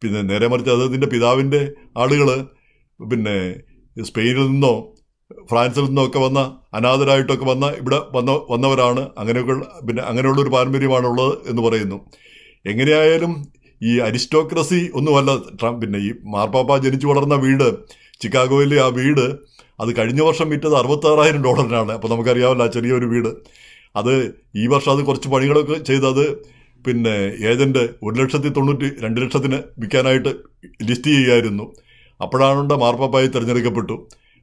പിന്നെ നേരെ മറിച്ച് അദ്ദേഹത്തിൻ്റെ പിതാവിൻ്റെ ആളുകൾ പിന്നെ സ്പെയിനിൽ നിന്നോ ഫ്രാൻസിൽ നിന്നോ ഒക്കെ വന്ന അനാഥരായിട്ടൊക്കെ ഇവിടെ വന്നവരാണ്. അങ്ങനെയുള്ളൊരു പാരമ്പര്യമാണുള്ളത് എന്ന് പറയുന്നു. എങ്ങനെയായാലും ഈ അരിസ്റ്റോക്രസി ഒന്നുമല്ല പിന്നെ ഈ മാർപ്പാപ്പ ജനിച്ചു വളർന്ന വീട്, ചിക്കാഗോയിലെ ആ വീട്, അത് കഴിഞ്ഞ വർഷം വിറ്റത് $66,000. അപ്പോൾ നമുക്കറിയാമല്ലോ ആ ചെറിയൊരു വീട്. അത് ഈ വർഷം അത് കുറച്ച് പണികളൊക്കെ ചെയ്തത് പിന്നെ ഏജൻറ്റ് 1,92,00,000 വിൽക്കാനായിട്ട് ലിസ്റ്റ് ചെയ്യുകയായിരുന്നു. അപ്പോഴാണ് മാർപ്പാപ്പായി തിരഞ്ഞെടുക്കപ്പെട്ടു.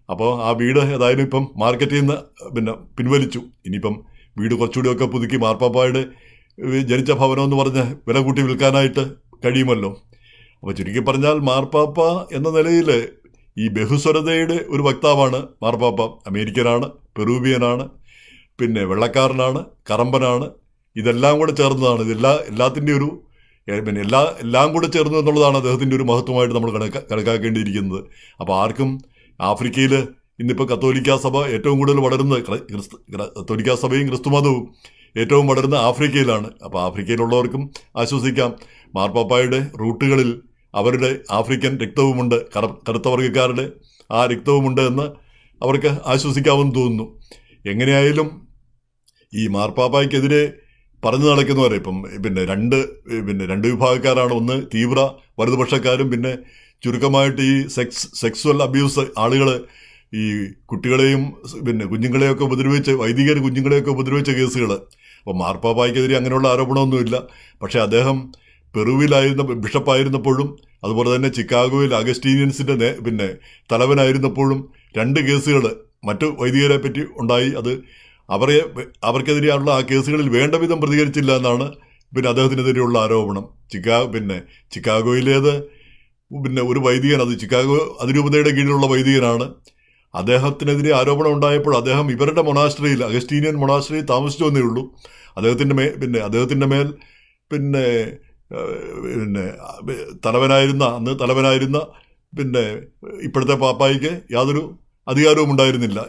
അപ്പോൾ ആ വീട് ഏതായാലും ഇപ്പം മാർക്കറ്റിൽ നിന്ന് പിൻവലിച്ചു. ഇനിയിപ്പം വീട് കുറച്ചുകൂടിയൊക്കെ പുതുക്കി മാർപ്പാപ്പായുടെ ജനിച്ച ഭവനം എന്ന് പറഞ്ഞ് വില കൂട്ടി വിൽക്കാനായിട്ട് കഴിയുമല്ലോ. അപ്പോൾ ചുരുക്കി പറഞ്ഞാൽ മാർപ്പാപ്പ എന്ന നിലയിൽ ഈ ബഹുസ്വരതയുടെ ഒരു വക്താവാണ് മാർപ്പാപ്പ. അമേരിക്കനാണ്, പെറൂവിയനാണ്, പിന്നെ വെള്ളക്കാരനാണ്, കറമ്പനാണ്. ഇതെല്ലാം കൂടെ ചേർന്നതാണ്. എല്ലാത്തിൻ്റെ ഒരു എല്ലാം കൂടെ ചേർന്നു എന്നുള്ളതാണ് അദ്ദേഹത്തിൻ്റെ ഒരു മഹത്വമായിട്ട് നമ്മൾ കണക്കാക്കേണ്ടിയിരിക്കുന്നത്. അപ്പോൾ ആർക്കും ആഫ്രിക്കയിൽ ഇന്നിപ്പോൾ കത്തോലിക്കാ സഭ ഏറ്റവും കൂടുതൽ വളരുന്നത്, കത്തോലിക്കാ സഭയും ക്രിസ്തുമതവും ഏറ്റവും വളരുന്ന ആഫ്രിക്കയിലാണ്. അപ്പോൾ ആഫ്രിക്കയിലുള്ളവർക്കും ആശ്വസിക്കാം, മാർപ്പാപ്പായുടെ റൂട്ടുകളിൽ അവരുടെ ആഫ്രിക്കൻ രക്തവുമുണ്ട്, കറുത്ത വർഗ്ഗക്കാരുടെ ആ രക്തവുമുണ്ട് എന്ന് അവർക്ക് ആശ്വസിക്കാമെന്ന് തോന്നുന്നു. എങ്ങനെയായാലും ഈ മാർപ്പാപ്പായ്ക്കെതിരെ പറഞ്ഞു നടക്കുന്നവരെ ഇപ്പം രണ്ട് വിഭാഗക്കാരാണ്. ഒന്ന് തീവ്ര വലതുപക്ഷക്കാരും, പിന്നെ ചുരുക്കമായിട്ട് ഈ സെക്സ്വൽ അബ്യൂസ് ആളുകൾ ഈ കുട്ടികളെയും കുഞ്ഞുങ്ങളെയൊക്കെ ഉപദ്രവിച്ച്, വൈദികർ കുഞ്ഞുങ്ങളെയൊക്കെ ഉപദ്രവിച്ച കേസുകൾ. അപ്പോൾ മാർപ്പാപ്പായ്ക്കെതിരെ അങ്ങനെയുള്ള ആരോപണമൊന്നുമില്ല. പക്ഷേ അദ്ദേഹം ബിഷപ്പായിരുന്നപ്പോഴും അതുപോലെ തന്നെ ചിക്കാഗോയിൽ അഗസ്റ്റീനിയൻസിൻ്റെ തലവനായിരുന്നപ്പോഴും 2 കേസുകൾ മറ്റു വൈദികരെ പറ്റി ഉണ്ടായി. അത് അവർക്കെതിരെയുള്ള ആ കേസുകളിൽ വേണ്ട വിധം പ്രതികരിച്ചില്ല എന്നാണ് അദ്ദേഹത്തിനെതിരെയുള്ള ആരോപണം. ചിക്കാഗോയിലേത് ഒരു വൈദികൻ, അത് ചിക്കാഗോ അതിരൂപതയുടെ കീഴിലുള്ള വൈദികനാണ്. അദ്ദേഹത്തിനെതിരെ ആരോപണം ഉണ്ടായപ്പോൾ അദ്ദേഹം ഇവരുടെ മൊണാസ്ട്രിയിൽ, അഗസ്റ്റീനിയൻ മൊണാസ്ട്രിയിൽ താമസിച്ചു വന്നേ ഉള്ളൂ. അദ്ദേഹത്തിൻ്റെ മേൽ അന്ന് തലവനായിരുന്ന ഇപ്പോഴത്തെ പാപ്പായിക്ക് യാതൊരു അധികാരവും ഉണ്ടായിരുന്നില്ല.